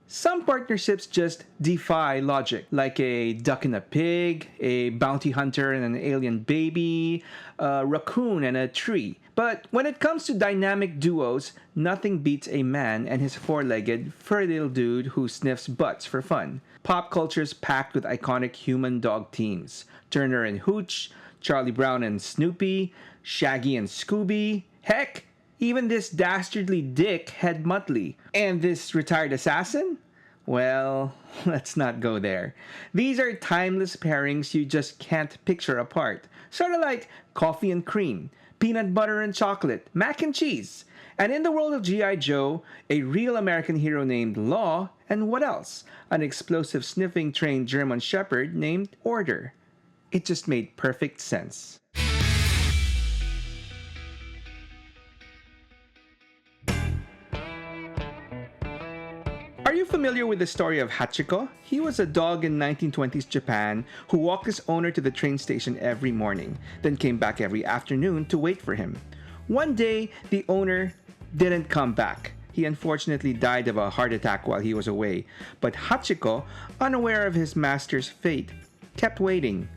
Some partnerships just defy logic, like a duck and a pig, a bounty hunter and an alien baby, a raccoon and a tree. But when it comes to dynamic duos, nothing beats a man and his four-legged, furry little dude who sniffs butts for fun. Pop culture's packed with iconic human-dog teams. Turner and Hooch, Charlie Brown and Snoopy, Shaggy and Scooby. Heck, even this dastardly dick Head Muttley. And this retired assassin? Well, let's not go there. These are timeless pairings you just can't picture apart. Sort of like coffee and cream, peanut butter and chocolate, mac and cheese. And in the world of G.I. Joe, a real American hero named Law, and what else? An explosive sniffing trained German shepherd named Order. It just made perfect sense. Are you familiar with the story of Hachiko? He was a dog in 1920s Japan who walked his owner to the train station every morning, then came back every afternoon to wait for him. One day, the owner didn't come back. He unfortunately died of a heart attack while he was away, but Hachiko, unaware of his master's fate, kept waiting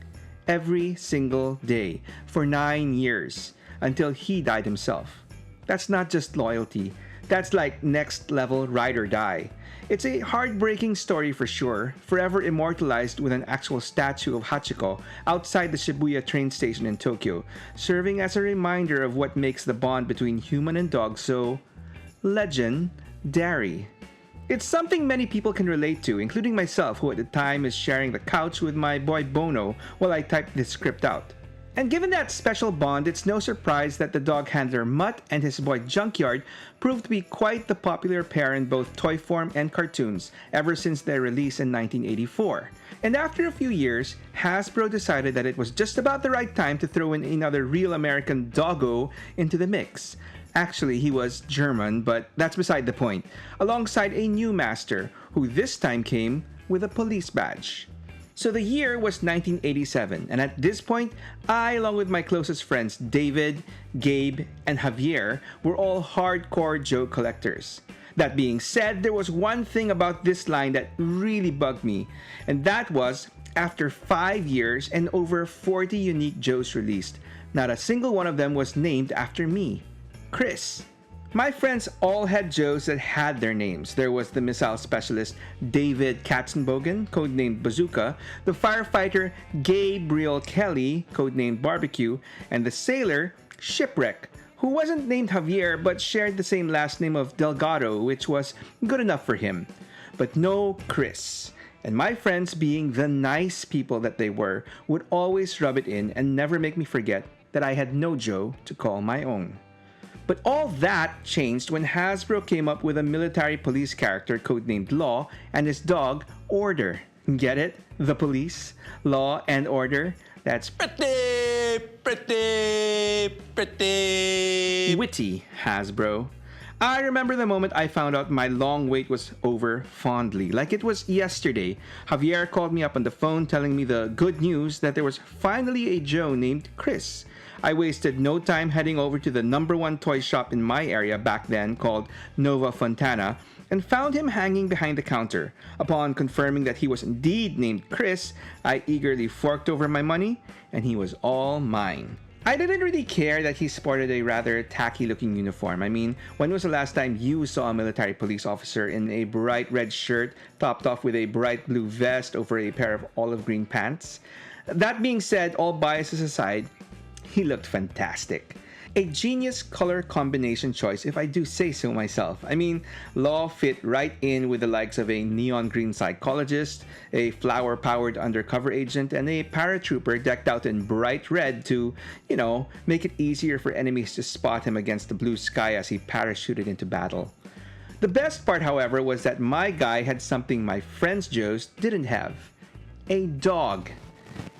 every single day for 9 years until he died himself. That's not just loyalty. That's like next level ride or die. It's a heartbreaking story for sure, forever immortalized with an actual statue of Hachiko outside the Shibuya train station in Tokyo, serving as a reminder of what makes the bond between human and dog so legendary. It's something many people can relate to, including myself, who at the time is sharing the couch with my boy Bono while I type this script out. And given that special bond, it's no surprise that the dog handler Mutt and his boy Junkyard proved to be quite the popular pair in both toy form and cartoons ever since their release in 1984. And after a few years, Hasbro decided that it was just about the right time to throw in another real American doggo into the mix. Actually, he was German, but that's beside the point, alongside a new master, who this time came with a police badge. So the year was 1987, and at this point, I, along with my closest friends David, Gabe, and Javier, were all hardcore Joe collectors. That being said, there was one thing about this line that really bugged me, and that was, after 5 years and over 40 unique Joes released, not a single one of them was named after me, Chris. My friends all had Joes that had their names. There was the missile specialist David Katzenbogen, codenamed Bazooka, the firefighter Gabriel Kelly, codenamed Barbecue, and the sailor Shipwreck, who wasn't named Javier but shared the same last name of Delgado, which was good enough for him. But no Chris. And my friends, being the nice people that they were, would always rub it in and never make me forget that I had no Joe to call my own. But all that changed when Hasbro came up with a military police character codenamed Law and his dog, Order. Get it? The police, law, and order. That's pretty witty, Hasbro. I remember the moment I found out my long wait was over fondly, like it was yesterday. Javier called me up on the phone telling me the good news that there was finally a Joe named Chris. I wasted no time heading over to the #1 toy shop in my area back then called Nova Fontana and found him hanging behind the counter. Upon confirming that he was indeed named Chris, I eagerly forked over my money and he was all mine. I didn't really care that he sported a rather tacky-looking uniform. I mean, when was the last time you saw a military police officer in a bright red shirt topped off with a bright blue vest over a pair of olive green pants? That being said, all biases aside, he looked fantastic. A genius color combination choice, if I do say so myself. I mean, Law fit right in with the likes of a neon green psychologist, a flower-powered undercover agent, and a paratrooper decked out in bright red to, make it easier for enemies to spot him against the blue sky as he parachuted into battle. The best part, however, was that my guy had something my friends Joes didn't have. A dog.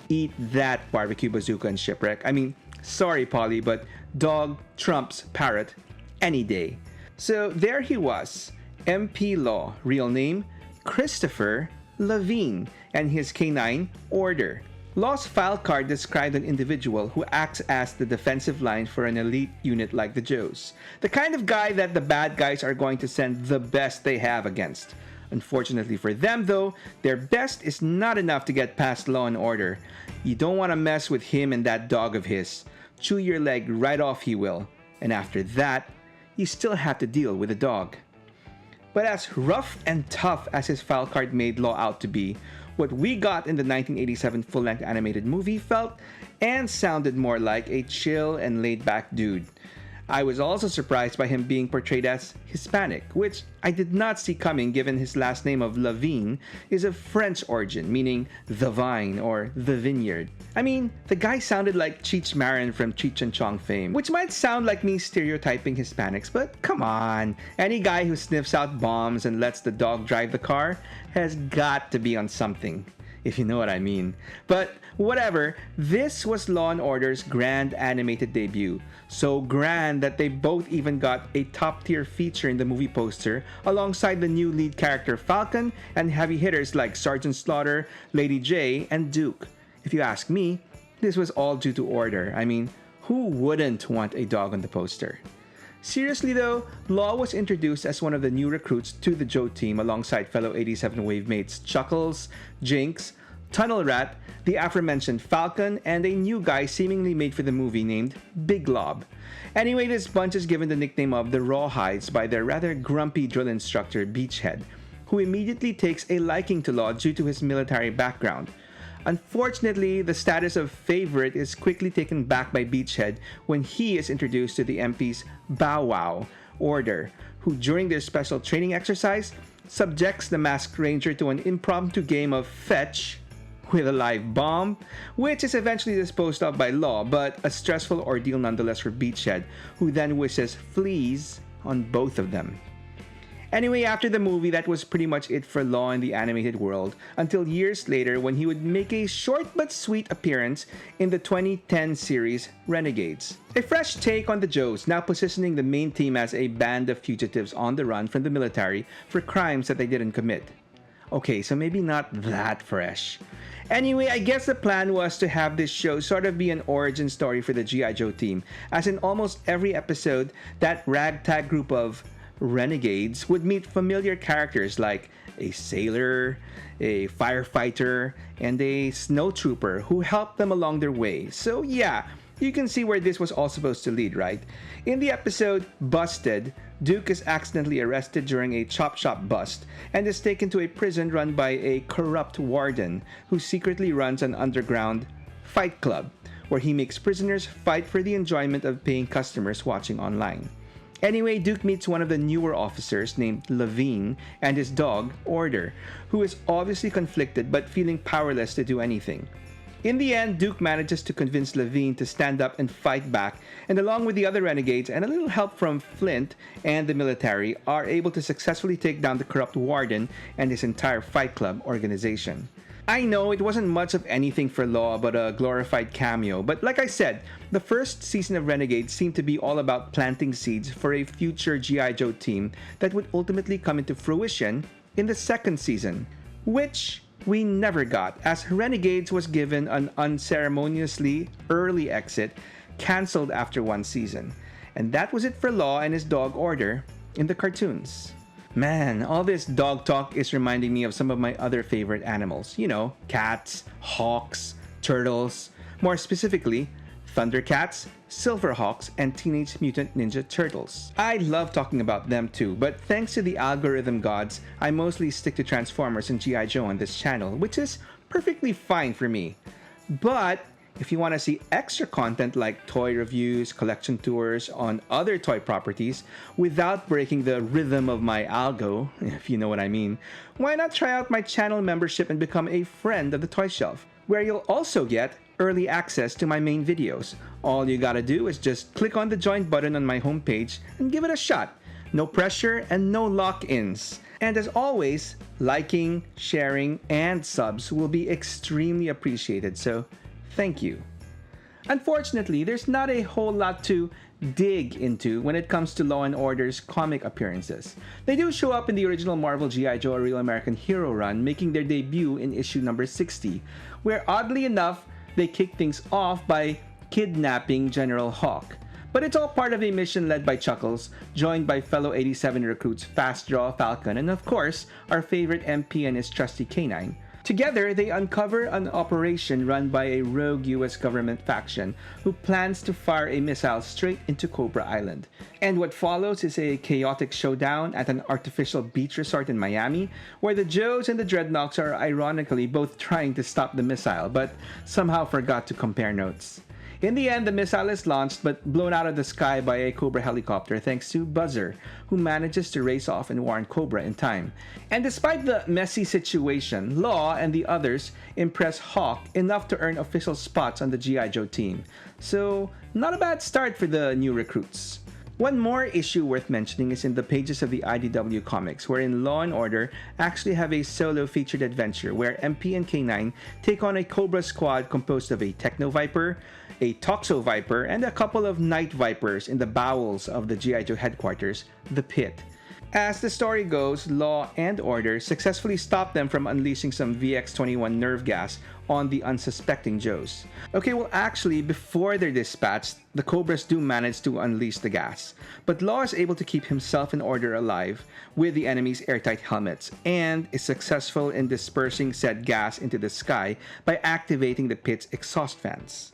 Eat that, Barbecue, Bazooka, and Shipwreck. I mean, sorry, Polly, but dog trumps parrot any day. So there he was, MP Law, real name Christopher Levine, and his canine Order. Law's file card described an individual who acts as the defensive line for an elite unit like the Joes. The kind of guy that the bad guys are going to send the best they have against. Unfortunately for them though, their best is not enough to get past Law and Order. You don't want to mess with him and that dog of his. Chew your leg right off he will. And after that, you still have to deal with the dog. But as rough and tough as his file card made Law out to be, what we got in the 1987 full-length animated movie felt and sounded more like a chill and laid-back dude. I was also surprised by him being portrayed as Hispanic, which I did not see coming given his last name of Levine is of French origin, meaning the vine or the vineyard. I mean, the guy sounded like Cheech Marin from Cheech and Chong fame, which might sound like me stereotyping Hispanics, but come on. Any guy who sniffs out bombs and lets the dog drive the car has got to be on something, if you know what I mean. But whatever, this was Law & Order's grand animated debut. So grand that they both even got a top-tier feature in the movie poster alongside the new lead character Falcon and heavy hitters like Sergeant Slaughter, Lady J, and Duke. If you ask me, this was all due to Order. I mean, who wouldn't want a dog on the poster? Seriously though, Law was introduced as one of the new recruits to the Joe team alongside fellow 87 wave mates Chuckles, Jinx, Tunnel Rat, the aforementioned Falcon, and a new guy seemingly made for the movie named Big Lob. Anyway, this bunch is given the nickname of the Rawhides by their rather grumpy drill instructor Beachhead, who immediately takes a liking to Law due to his military background. Unfortunately, the status of favorite is quickly taken back by Beachhead when he is introduced to the MP's Bow Wow Order, who during their special training exercise subjects the Masked Ranger to an impromptu game of fetch with a live bomb, which is eventually disposed of by Law, but a stressful ordeal nonetheless for Beachhead, who then wishes fleas on both of them. Anyway, after the movie, that was pretty much it for Law in the animated world, until years later when he would make a short but sweet appearance in the 2010 series Renegades. A fresh take on the Joes, now positioning the main team as a band of fugitives on the run from the military for crimes that they didn't commit. Okay, so maybe not that fresh. Anyway, I guess the plan was to have this show sort of be an origin story for the G.I. Joe team, as in almost every episode, that ragtag group of renegades would meet familiar characters like a sailor, a firefighter, and a snowtrooper who helped them along their way. So yeah, you can see where this was all supposed to lead, right? In the episode Busted, Duke is accidentally arrested during a chop shop bust and is taken to a prison run by a corrupt warden who secretly runs an underground fight club where he makes prisoners fight for the enjoyment of paying customers watching online. Anyway, Duke meets one of the newer officers named Levine and his dog, Order, who is obviously conflicted but feeling powerless to do anything. In the end, Duke manages to convince Levine to stand up and fight back, and along with the other renegades and a little help from Flint and the military, are able to successfully take down the corrupt warden and his entire Fight Club organization. I know it wasn't much of anything for Law but a glorified cameo, but like I said, the first season of Renegades seemed to be all about planting seeds for a future G.I. Joe team that would ultimately come into fruition in the second season, which we never got, as Renegades was given an unceremoniously early exit, cancelled after one season. And that was it for Law and his dog Order in the cartoons. Man, all this dog talk is reminding me of some of my other favorite animals. You know, cats, hawks, turtles. More specifically, Thundercats, Silverhawks, and Teenage Mutant Ninja Turtles. I love talking about them too, but thanks to the algorithm gods, I mostly stick to Transformers and G.I. Joe on this channel, which is perfectly fine for me. But if you want to see extra content like toy reviews, collection tours on other toy properties without breaking the rhythm of my algo, if you know what I mean, why not try out my channel membership and become a friend of the Toy Shelf, where you'll also get early access to my main videos. All you gotta do is just click on the join button on my homepage and give it a shot. No pressure and no lock-ins. And as always, liking, sharing, and subs will be extremely appreciated, so thank you. Unfortunately, there's not a whole lot to dig into when it comes to Law & Order's comic appearances. They do show up in the original Marvel G.I. Joe A Real American Hero run, making their debut in issue number 60, where oddly enough, they kick things off by kidnapping General Hawk. But it's all part of a mission led by Chuckles, joined by fellow 87 recruits Fast Draw, Falcon, and of course, our favorite MP and his trusty K9. Together, they uncover an operation run by a rogue US government faction who plans to fire a missile straight into Cobra Island. And what follows is a chaotic showdown at an artificial beach resort in Miami, where the Joes and the Dreadnoks are ironically both trying to stop the missile, but somehow forgot to compare notes. In the end, the missile is launched but blown out of the sky by a Cobra helicopter thanks to Buzzer, who manages to race off and warn Cobra in time. And despite the messy situation, Law and the others impress Hawk enough to earn official spots on the G.I. Joe team. So, not a bad start for the new recruits. One more issue worth mentioning is in the pages of the IDW comics, wherein Law and Order actually have a solo featured adventure where MP and K9 take on a Cobra squad composed of a Techno Viper, a Toxo Viper, and a couple of Night Vipers in the bowels of the G.I. Joe headquarters, the Pit. As the story goes, Law and Order successfully stop them from unleashing some VX-21 nerve gas on the unsuspecting Joes. Okay, well actually, before they're dispatched, the Cobras do manage to unleash the gas. But Law is able to keep himself and Order alive with the enemy's airtight helmets, and is successful in dispersing said gas into the sky by activating the Pit's exhaust fans.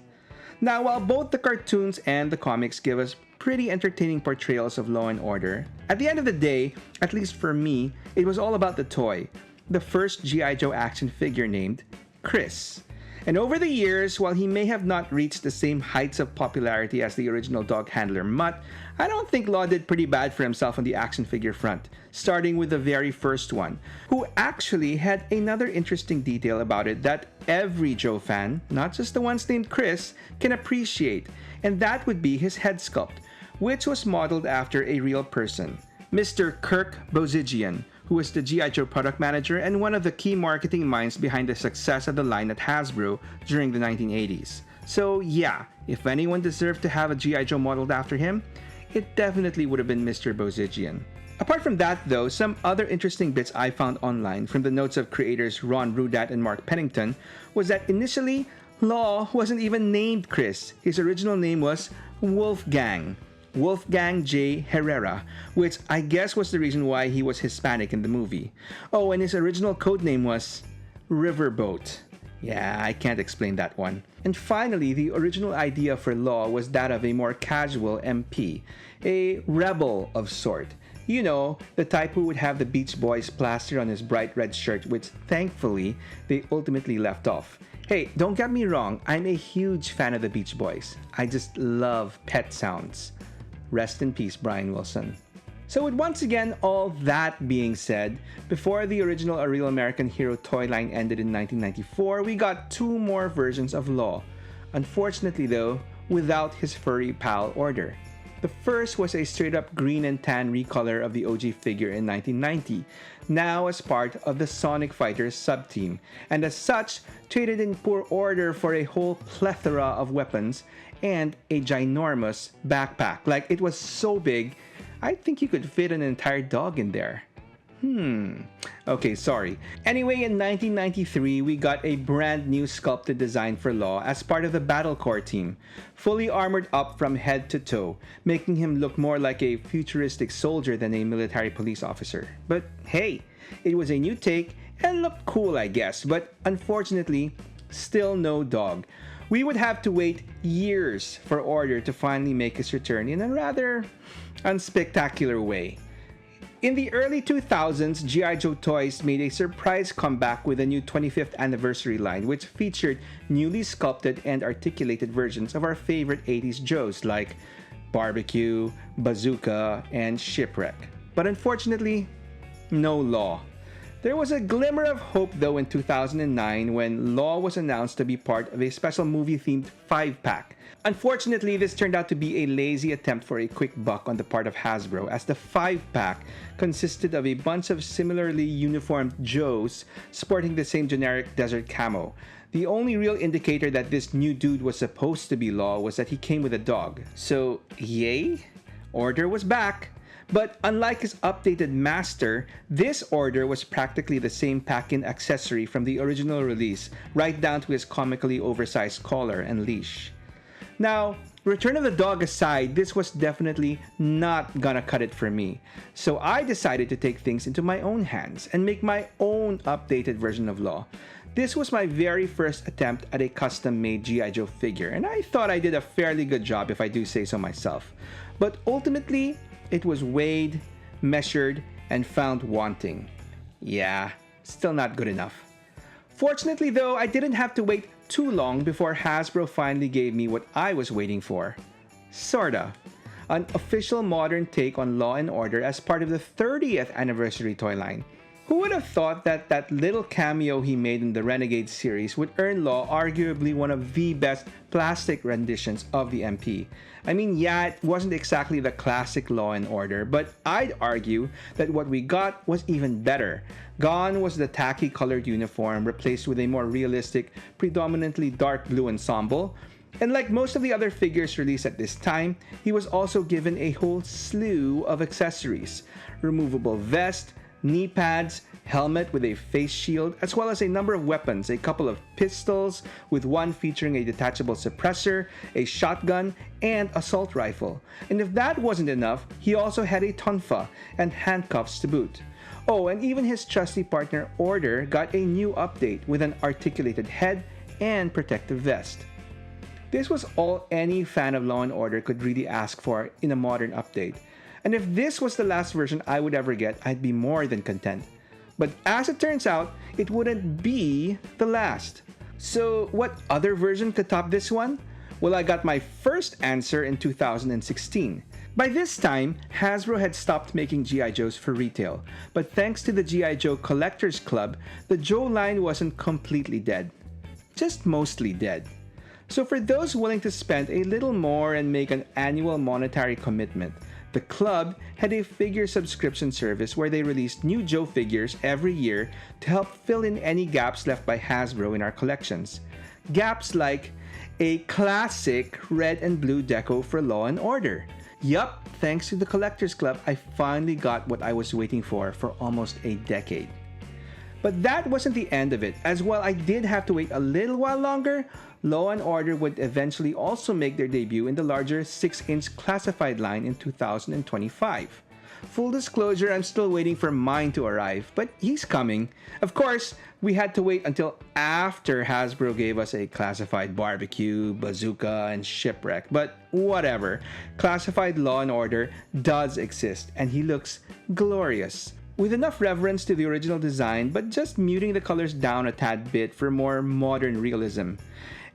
Now, while both the cartoons and the comics give us pretty entertaining portrayals of Law and Order, at the end of the day, at least for me, it was all about the toy, the first G.I. Joe action figure named Chris. And over the years, while he may have not reached the same heights of popularity as the original dog handler Mutt, I don't think Law did pretty bad for himself on the action figure front, starting with the very first one, who actually had another interesting detail about it that every Joe fan, not just the ones named Chris, can appreciate, and that would be his head sculpt, which was modeled after a real person, Mr. Kirk Bozigian, who was the G.I. Joe product manager and one of the key marketing minds behind the success of the line at Hasbro during the 1980s. So yeah, if anyone deserved to have a G.I. Joe modeled after him, it definitely would have been Mr. Bozigian. Apart from that though, some other interesting bits I found online from the notes of creators Ron Rudat and Mark Pennington was that initially, Law wasn't even named Chris. His original name was Wolfgang J. Herrera, which I guess was the reason why he was Hispanic in the movie. Oh, and his original code name was Riverboat. Yeah, I can't explain that one. And finally, the original idea for Law was that of a more casual MP, a rebel of sort. You know, the type who would have the Beach Boys plastered on his bright red shirt, which thankfully they ultimately left off. Hey, don't get me wrong, I'm a huge fan of the Beach Boys. I just love pet sounds. Rest in peace, Brian Wilson. So with once again all that being said, before the original A Real American Hero toy line ended in 1994, we got two more versions of Law. Unfortunately though, without his furry pal Order. The first was a straight-up green and tan recolor of the OG figure in 1990, now as part of the Sonic Fighters sub-team, and as such, traded in poor order for a whole plethora of weapons and a ginormous backpack. Like, it was so big, I think you could fit an entire dog in there. Okay, sorry. Anyway, in 1993, we got a brand new sculpted design for Law as part of the Battle Corps team, fully armored up from head to toe, making him look more like a futuristic soldier than a military police officer. But hey, it was a new take and looked cool, I guess, but unfortunately, still no dog. We would have to wait years for Order to finally make his return in a rather unspectacular way. In the early 2000s, G.I. Joe Toys made a surprise comeback with a new 25th anniversary line, which featured newly sculpted and articulated versions of our favorite 80s Joes like Barbecue, Bazooka, and Shipwreck. But unfortunately, no Law. There was a glimmer of hope though in 2009 when Law was announced to be part of a special movie-themed 5-pack. Unfortunately, this turned out to be a lazy attempt for a quick buck on the part of Hasbro, as the 5-pack consisted of a bunch of similarly uniformed Joes sporting the same generic desert camo. The only real indicator that this new dude was supposed to be Law was that he came with a dog. So, yay? Order was back. But unlike his updated master, this Order was practically the same pack-in accessory from the original release, right down to his comically oversized collar and leash. Now, Return of the Dog aside, this was definitely not gonna cut it for me. So I decided to take things into my own hands and make my own updated version of Law. This was my very first attempt at a custom-made G.I. Joe figure, and I thought I did a fairly good job if I do say so myself. But ultimately, it was weighed, measured, and found wanting. Yeah, still not good enough. Fortunately though, I didn't have to wait too long before Hasbro finally gave me what I was waiting for. Sorta. An official modern take on Law and Order as part of the 30th anniversary toy line. Who would have thought that that little cameo he made in the Renegade series would earn Law arguably one of the best plastic renditions of the MP? I mean, yeah, it wasn't exactly the classic Law and Order, but I'd argue that what we got was even better. Gone was the tacky colored uniform, replaced with a more realistic, predominantly dark blue ensemble. And like most of the other figures released at this time, he was also given a whole slew of accessories. Removable vest, knee pads, helmet with a face shield, as well as a number of weapons, a couple of pistols, with one featuring a detachable suppressor, a shotgun, and assault rifle. And if that wasn't enough, he also had a tonfa and handcuffs to boot. Oh, and even his trusty partner Order got a new update with an articulated head and protective vest. This was all any fan of Law & Order could really ask for in a modern update. And if this was the last version I would ever get, I'd be more than content. But as it turns out, it wouldn't be the last. So what other version could top this one? Well, I got my first answer in 2016. By this time, Hasbro had stopped making G.I. Joes for retail, but thanks to the G.I. Joe Collectors Club, the Joe line wasn't completely dead. Just mostly dead. So for those willing to spend a little more and make an annual monetary commitment, the club had a figure subscription service where they released new Joe figures every year to help fill in any gaps left by Hasbro in our collections. Gaps like a classic red and blue deco for Law and Order. Yup, thanks to the Collectors Club, I finally got what I was waiting for almost a decade. But that wasn't the end of it, as while I did have to wait a little while longer, Law & Order would eventually also make their debut in the larger 6-inch classified line in 2025. Full disclosure, I'm still waiting for mine to arrive, but he's coming. Of course, we had to wait until after Hasbro gave us a classified Barbecue, Bazooka, and Shipwreck, but whatever. Classified Law & Order does exist, and he looks glorious. With enough reverence to the original design, but just muting the colors down a tad bit for more modern realism.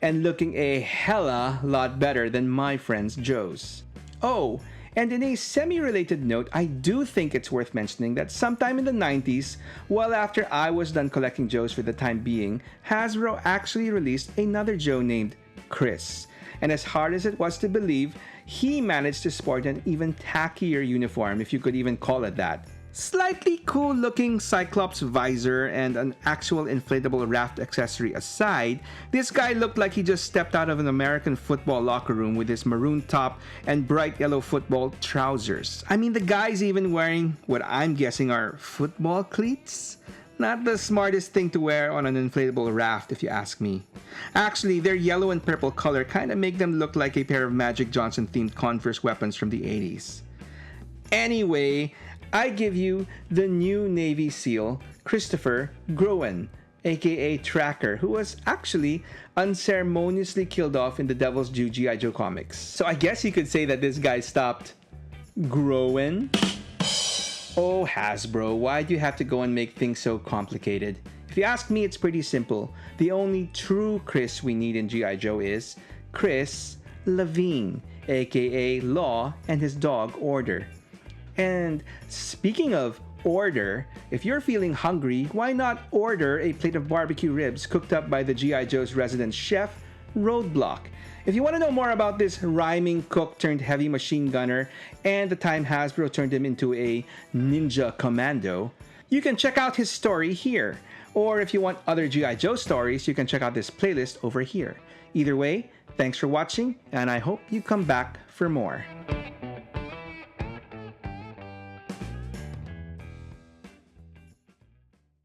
And looking a hella lot better than my friend's Joe's. Oh, and in a semi-related note, I do think it's worth mentioning that sometime in the 90s, well after I was done collecting Joes for the time being, Hasbro actually released another Joe named Chris. And as hard as it was to believe, he managed to sport an even tackier uniform, if you could even call it that. Slightly cool looking Cyclops visor and an actual inflatable raft accessory aside, this guy looked like he just stepped out of an American football locker room with his maroon top and bright yellow football trousers. I mean, the guy's even wearing what I'm guessing are football cleats? Not the smartest thing to wear on an inflatable raft if you ask me. Actually, their yellow and purple color kinda make them look like a pair of Magic Johnson themed Converse weapons from the 80s. Anyway, I give you the new Navy SEAL, Christopher Groen, aka Tracker, who was actually unceremoniously killed off in the Devil's Due G.I. Joe comics. So I guess you could say that this guy stopped growing. Oh Hasbro, why do you have to go and make things so complicated? If you ask me, it's pretty simple. The only true Chris we need in G.I. Joe is Chris Levine, aka Law, and his dog Order. And speaking of Order, if you're feeling hungry, why not order a plate of barbecue ribs cooked up by the G.I. Joe's resident chef, Roadblock? If you want to know more about this rhyming cook turned heavy machine gunner and the time Hasbro turned him into a ninja commando, you can check out his story here. Or if you want other G.I. Joe stories, you can check out this playlist over here. Either way, thanks for watching, and I hope you come back for more.